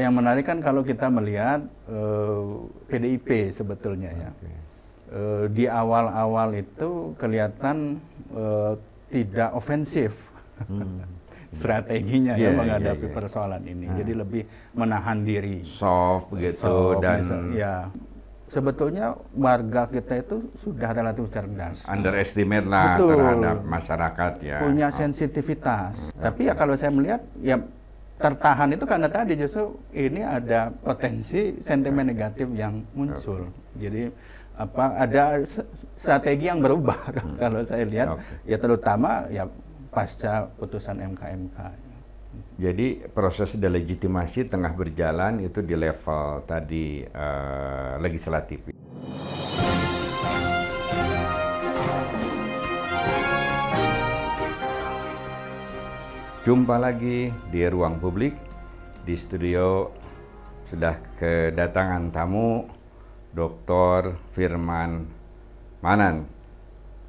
Yang menarik kan kalau kita melihat PDIP sebetulnya ya. Di awal-awal itu kelihatan tidak ofensif strateginya ya menghadapi persoalan ini. Jadi lebih menahan diri. Soft begitu dan ya. Sebetulnya warga kita itu sudah relatif cerdas. Underestimate lah terhadap masyarakat ya. Punya sensitivitas. Tapi ya kalau saya melihat ya tertahan itu karena tadi justru ini ada potensi sentimen negatif yang muncul. Jadi ada strategi yang berubah kalau saya lihat ya terutama ya pasca putusan MK. Jadi proses delegitimasi tengah berjalan itu di level tadi legislatif. Jumpa lagi di Ruang Publik. Di studio sudah kedatangan tamu Dr. Firman Manan.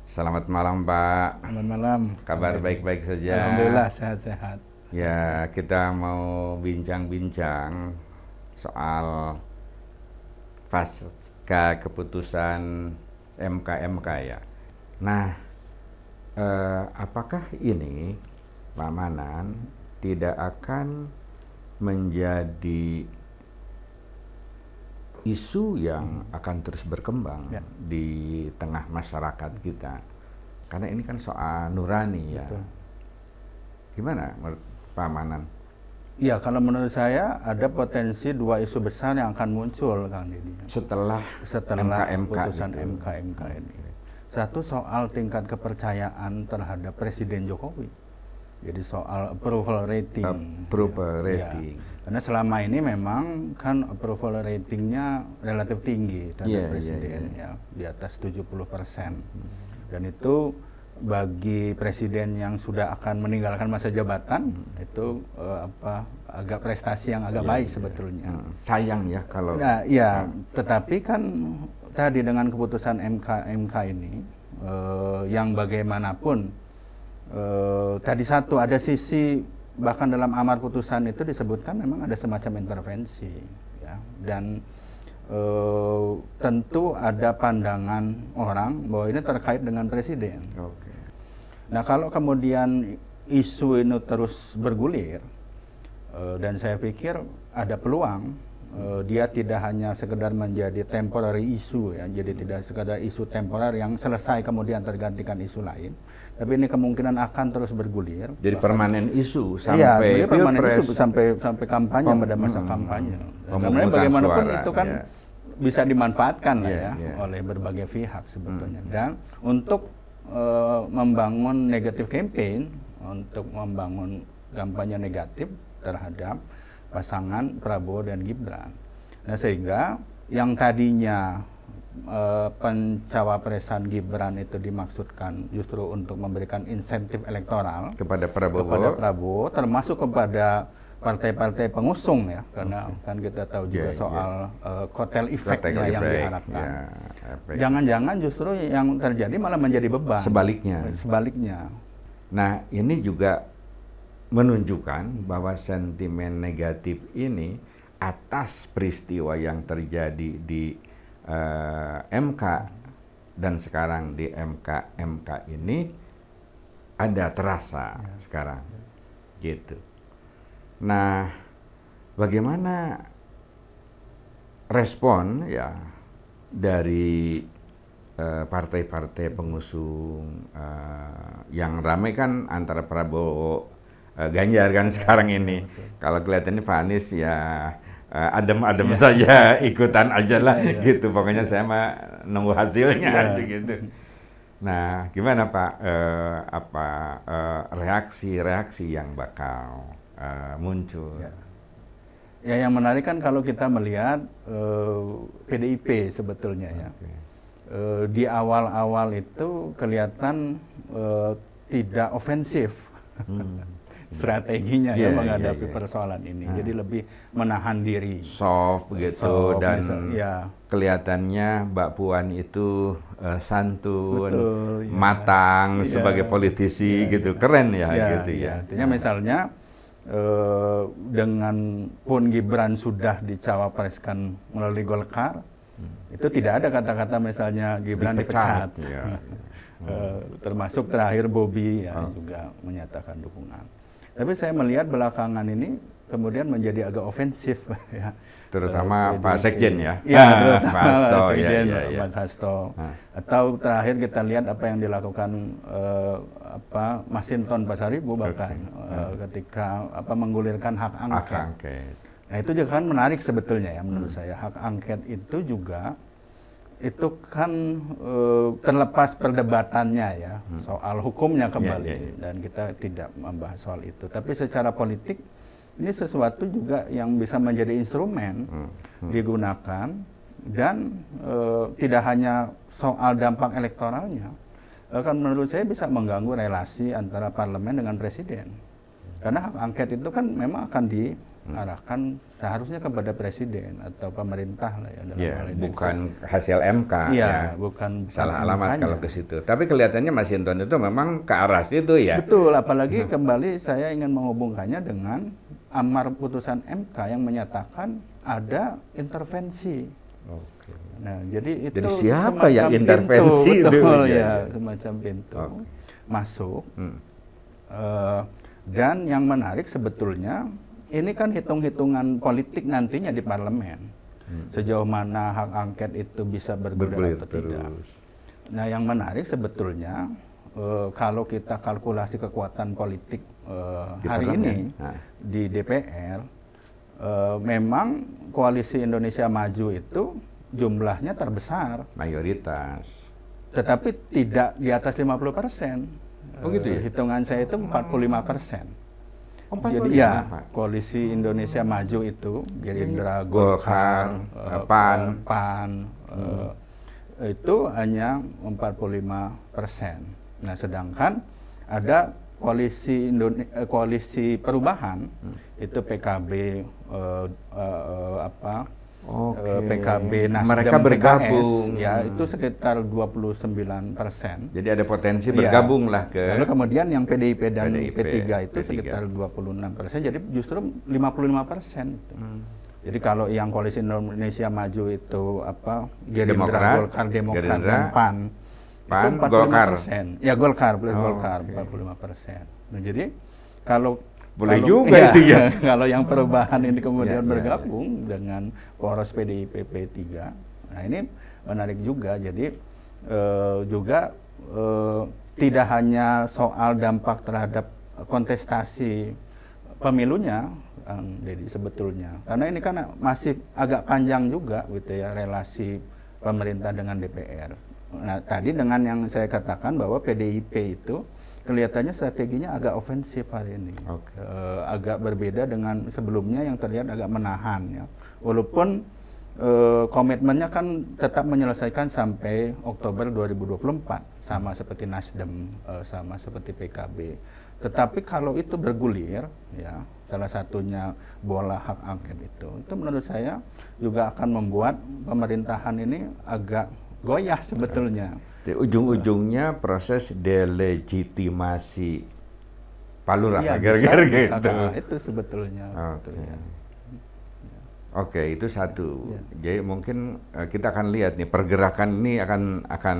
Selamat malam Pak. Selamat malam. Kabar baik-baik saja? Alhamdulillah sehat-sehat. Ya, kita mau bincang-bincang soal pasca keputusan MK ya. Nah, apakah ini Pak Manan tidak akan menjadi isu yang akan terus berkembang di tengah masyarakat kita? Karena ini kan soal nurani ya. Gimana menurut Pak Manan? Iya, kalau menurut saya ada potensi dua isu besar yang akan muncul kan ini. Setelah putusan MK ini. Satu soal tingkat kepercayaan terhadap Presiden Jokowi. Jadi soal approval rating. Ya. Karena selama ini memang kan approval ratingnya relatif tinggi terhadap Presiden ya, di atas 70%. Dan itu bagi presiden yang sudah akan meninggalkan masa jabatan itu agak prestasi yang agak baik sebetulnya. Sayang ya kalau. Nah, tetapi kan tadi dengan keputusan MK ini yang bagaimanapun tadi satu ada sisi bahkan dalam amar putusan itu disebutkan memang ada semacam intervensi ya, dan tentu ada pandangan orang bahwa ini terkait dengan presiden. Nah, kalau kemudian isu ini terus bergulir, dan saya pikir ada peluang dia tidak hanya sekedar menjadi temporary issue ya, jadi tidak sekedar isu temporer yang selesai kemudian tergantikan isu lain, tapi ini kemungkinan akan terus bergulir. Jadi permanen isu sampai pilpres, sampai kampanye pada masa kampanye. Kemudian bagaimanapun itu kan bisa dimanfaatkan oleh berbagai pihak sebetulnya. Dan untuk membangun negatif campaign, untuk membangun kampanye negatif terhadap pasangan Prabowo dan Gibran. Nah, sehingga yang tadinya pencawapresan Gibran itu dimaksudkan justru untuk memberikan insentif elektoral kepada Prabowo, termasuk kepada partai-partai pengusung ya, karena kan kita tahu juga soal kotel efeknya yang diharapkan. Jangan-jangan justru yang terjadi malah menjadi beban. Sebaliknya. Nah, ini juga menunjukkan bahwa sentimen negatif ini atas peristiwa yang terjadi di MK dan sekarang di MK ini ada terasa sekarang gitu. Nah, bagaimana respon ya dari partai-partai pengusung yang ramai kan antara Prabowo Ganjar kan sekarang ini. Kalau kelihatannya Pak Anies ya adem-adem saja, ikutan aja lah gitu. Pokoknya saya mah nunggu hasilnya gitu. Nah, gimana Pak reaksi-reaksi yang bakal muncul? Ya, yang menarik kan kalau kita melihat PDIP sebetulnya ya. Di awal-awal itu kelihatan tidak ofensif strateginya menghadapi persoalan ini. Jadi lebih menahan diri. Soft begitu dan kelihatannya Mbak Puan itu santun, matang sebagai politisi gitu. Keren ya gitu ya. Artinya misalnya dengan pun Gibran sudah dicawapreskan melalui Golkar, itu tidak ada kata-kata misalnya Gibran dipecat. Ya. Termasuk terakhir Bobi ya, juga menyatakan dukungan. Tapi saya melihat belakangan ini kemudian menjadi agak ofensif ya. Terutama Pak Sekjen ya. Ya, terutama Pak Hasto, Sekjen, ya. Mas Hasto. Atau terakhir kita lihat apa yang dilakukan Masinton Pasaribu bahkan ketika menggulirkan hak angket. Nah itu juga kan menarik sebetulnya ya menurut saya. Hak angket itu juga itu kan terlepas perdebatannya ya soal hukumnya kembali dan kita tidak membahas soal itu. Tapi secara politik ini sesuatu juga yang bisa menjadi instrumen digunakan dan tidak hanya soal dampak elektoralnya, kan menurut saya bisa mengganggu relasi antara parlemen dengan presiden. Karena hak angket itu kan memang akan diarahkan seharusnya kepada presiden atau pemerintah lah ya dalam hal ini. Bukan hasil MK ya. Bukan salah alamat kalau ke situ. Tapi kelihatannya Mas Hinton itu memang ke arah situ ya. Betul, apalagi kembali saya ingin menghubungkannya dengan amar putusan MK yang menyatakan ada intervensi. Oke. Nah, jadi itu siapa yang intervensi pintu, itu? Betul ya, semacam pintu masuk. Dan yang menarik sebetulnya ini kan hitung-hitungan politik nantinya di parlemen. Sejauh mana hak angket itu bisa bergulir atau tidak. Nah, yang menarik sebetulnya kalau kita kalkulasi kekuatan politik hari ini di DPR, memang koalisi Indonesia Maju itu jumlahnya terbesar. Mayoritas. Tetapi tidak di atas 50%. Oh gitu ya? Hitungan saya itu 45%. Jadi ya, koalisi Indonesia Maju itu Gerindra, Golkar, PAN, itu hanya 45%. Nah, sedangkan ada koalisi perubahan itu PKB, PKB, Nasdem, mereka bergabung, PKS, ya itu sekitar 29%. Jadi ada potensi bergabung lah ke. Lalu kemudian yang PDIP dan P3 itu sekitar 26%. Jadi justru 55%. Jadi kalau yang koalisi Indonesia Maju itu Gerindra, Golkar, Demokrat, dan PAN itu 45%. Golkar. Ya Golkar plus Golkar 45%. Nah, jadi kalau juga itu ya. Kalau yang perubahan ini kemudian bergabung dengan poros PDIP P3, nah ini menarik juga. Jadi juga tidak hanya soal dampak terhadap kontestasi pemilunya, jadi sebetulnya, karena ini kan masih agak panjang juga gitu ya relasi pemerintah dengan DPR. Nah tadi dengan yang saya katakan bahwa PDIP itu kelihatannya strateginya agak ofensif hari ini, agak berbeda dengan sebelumnya yang terlihat agak menahan ya. Walaupun komitmennya kan tetap menyelesaikan sampai Oktober 2024, sama seperti Nasdem, sama seperti PKB. Tetapi kalau itu bergulir, ya salah satunya bola hak angket itu menurut saya juga akan membuat pemerintahan ini agak goyah sebetulnya. Ujung-ujungnya proses delegitimasi Pak Lurah, gara-gara gitu. Itu sebetulnya. Oke, itu satu. Jadi mungkin kita akan lihat nih pergerakan ini akan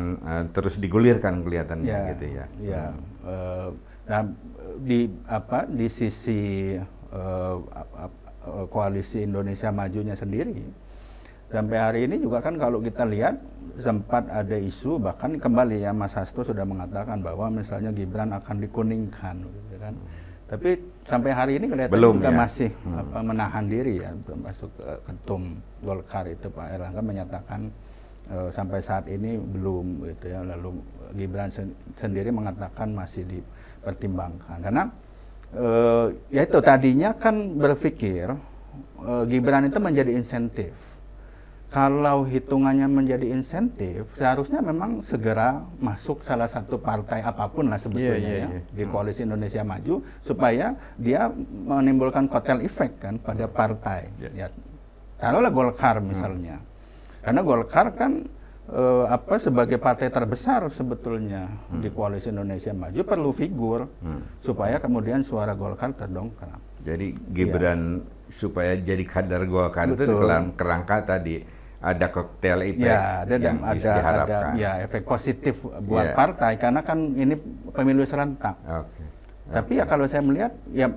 terus digulirkan kelihatannya gitu ya. Iya. Nah, di sisi koalisi Indonesia Majunya sendiri, sampai hari ini juga kan kalau kita lihat sempat ada isu, bahkan kembali ya Mas Hasto sudah mengatakan bahwa misalnya Gibran akan dikuningkan, gitu kan. Tapi sampai hari ini kelihatan juga masih menahan diri ya, termasuk ketum Golkar itu Pak Erlangga menyatakan sampai saat ini belum gitu ya. Lalu Gibran sendiri mengatakan masih dipertimbangkan karena ya itu tadinya kan berpikir Gibran itu menjadi insentif. Kalau hitungannya menjadi insentif, seharusnya memang segera masuk salah satu partai apapun lah sebetulnya di koalisi Indonesia Maju, supaya dia menimbulkan kotel efek kan pada partai. Ya, taruhlah Golkar misalnya, karena Golkar kan sebagai partai terbesar sebetulnya di koalisi Indonesia Maju perlu figur supaya kemudian suara Golkar terdongkrak. Jadi Gibran supaya jadi kader Golkar itu dalam kerangka tadi ada koktail efek yang diharapkan. Ada efek positif buat partai karena kan ini pemilu serentak. Tapi ya kalau saya melihat ya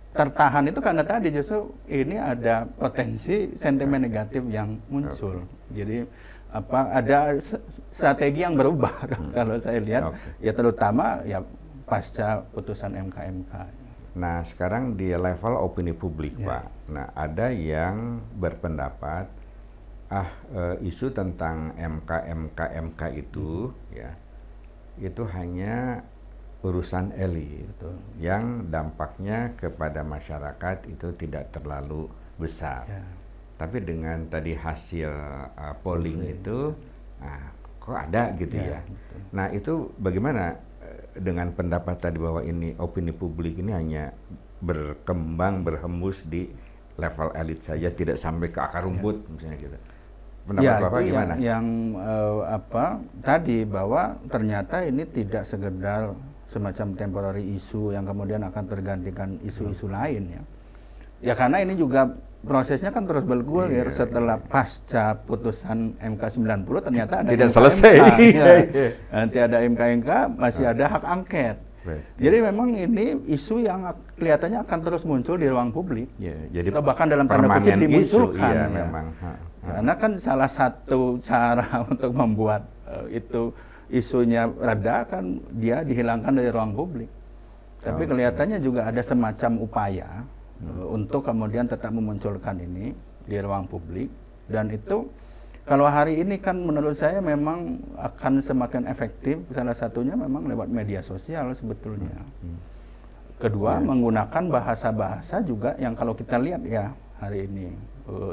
tertahan itu karena tadi justru ini ada potensi sentimen negatif yang muncul. Jadi ada strategi yang berubah kalau saya lihat ya terutama ya pasca putusan MK. Nah sekarang di level opini publik Pak, nah ada yang berpendapat isu tentang MK itu ya itu hanya urusan elit yang dampaknya kepada masyarakat itu tidak terlalu besar. Tapi dengan tadi hasil polling itu, kok ada gitu ya. Nah itu bagaimana dengan pendapat tadi bahwa ini opini publik ini hanya berkembang berhembus di level elit saja, tidak sampai ke akar rumput misalnya gitu. Pendapat Bapak gimana? Yang tadi bahwa ternyata ini tidak sekedar semacam temporary isu yang kemudian akan tergantikan isu-isu lain ya. Ya karena ini juga prosesnya kan terus bergulir setelah pasca putusan MK 90 ternyata ada tidak selesai. Nanti ada MK masih ada hak angket. Jadi memang ini isu yang kelihatannya akan terus muncul di ruang publik. Jadi atau bahkan dalam tanda kutip dimunculkan. Memang. Karena kan salah satu cara untuk membuat itu isunya reda kan dia dihilangkan dari ruang publik. Tapi kelihatannya juga ada semacam upaya untuk kemudian tetap memunculkan ini di ruang publik, dan itu kalau hari ini kan menurut saya memang akan semakin efektif, salah satunya memang lewat media sosial sebetulnya. Kedua, menggunakan bahasa-bahasa juga yang kalau kita lihat ya hari ini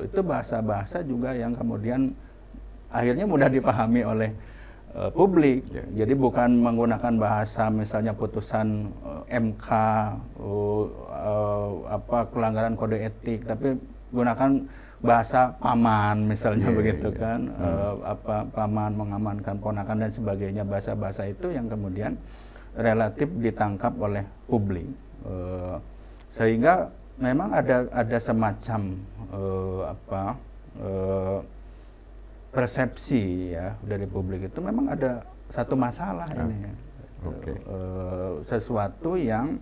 itu bahasa-bahasa juga yang kemudian akhirnya mudah dipahami oleh publik. Jadi bukan menggunakan bahasa misalnya putusan MK pelanggaran kode etik, tapi gunakan bahasa paman misalnya begitu kan. Paman mengamankan ponakan dan sebagainya, bahasa-bahasa itu yang kemudian relatif ditangkap oleh publik, sehingga memang ada semacam persepsi ya dari publik itu memang ada satu masalah ini. Sesuatu yang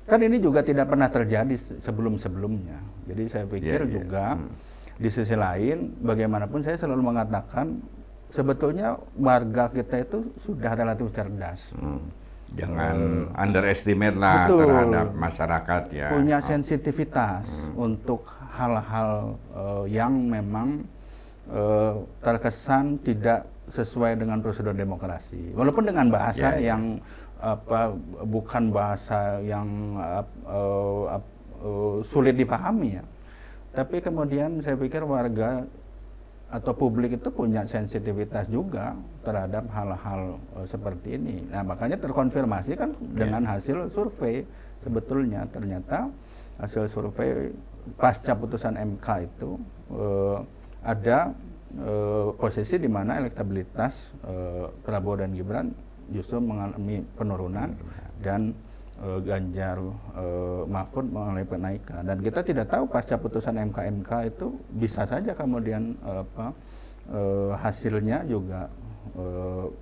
kan ini juga tidak pernah terjadi sebelum-sebelumnya. Jadi saya pikir juga di sisi lain bagaimanapun saya selalu mengatakan sebetulnya warga kita itu sudah relatif cerdas. Jangan underestimate lah terhadap masyarakat ya. Punya sensitivitas untuk hal-hal yang memang terkesan tidak sesuai dengan prosedur demokrasi, walaupun dengan bahasa yang bukan bahasa yang sulit dipahami ya, tapi kemudian saya pikir warga atau publik itu punya sensitivitas juga terhadap hal-hal seperti ini. Nah makanya terkonfirmasi kan dengan hasil survei. Sebetulnya ternyata hasil survei pasca putusan MK itu ada posisi di mana elektabilitas Prabowo dan Gibran justru mengalami penurunan dan Ganjar Mahfud mengalami kenaikan. Dan kita tidak tahu pasca putusan MK itu bisa saja kemudian hasilnya juga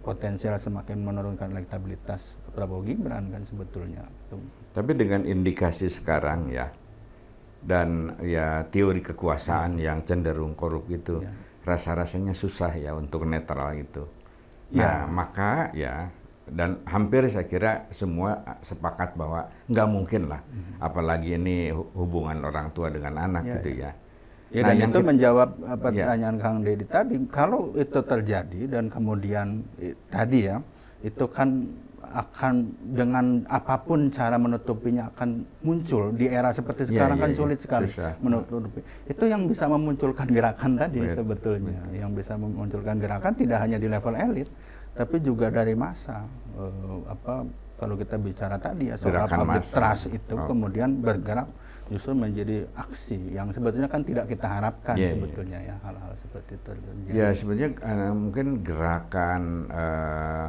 potensial semakin menurunkan elektabilitas Prabowo Gibran kan sebetulnya. Tapi dengan indikasi sekarang ya, dan ya teori kekuasaan yang cenderung korup itu, rasa-rasanya susah ya untuk netral itu. Nah, maka ya, dan hampir saya kira semua sepakat bahwa nggak mungkin lah, apalagi ini hubungan orang tua dengan anak gitu ya. Nah, dan itu menjawab pertanyaan Kang Deddy tadi, kalau itu terjadi dan kemudian tadi ya, itu kan akan dengan apapun cara menutupinya akan muncul di era seperti sekarang kan sulit sekali menutupi. Itu yang bisa memunculkan gerakan tadi sebetulnya, yang bisa memunculkan gerakan tidak hanya di level elit, tapi juga dari massa. Kalau kita bicara tadi ya soal public trust itu kemudian bergerak justru menjadi aksi yang sebetulnya kan tidak kita harapkan sebetulnya ya hal-hal seperti itu terjadi. Ya sebenarnya mungkin gerakan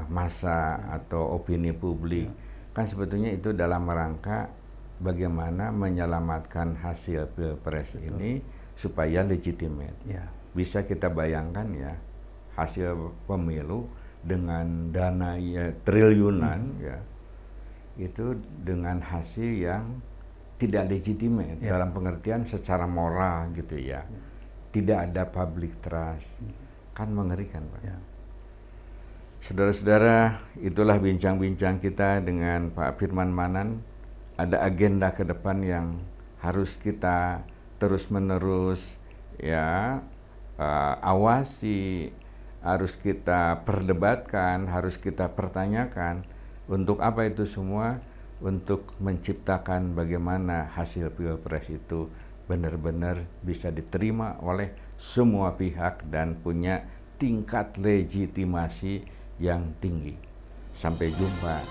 massa atau opini publik kan sebetulnya itu dalam rangka bagaimana menyelamatkan hasil pilpres ini supaya legitimate. Bisa kita bayangkan ya, hasil pemilu dengan dana ya triliunan ya, itu dengan hasil yang tidak legitimate dalam pengertian secara moral gitu ya. Tidak ada public trust. Kan mengerikan, Pak. Saudara-saudara, itulah bincang-bincang kita dengan Pak Firman Manan. Ada agenda ke depan yang harus kita terus-menerus ya awasi, harus kita perdebatkan, harus kita pertanyakan. Untuk apa itu semua? Untuk menciptakan bagaimana hasil pilpres itu benar-benar bisa diterima oleh semua pihak dan punya tingkat legitimasi yang tinggi. Sampai jumpa.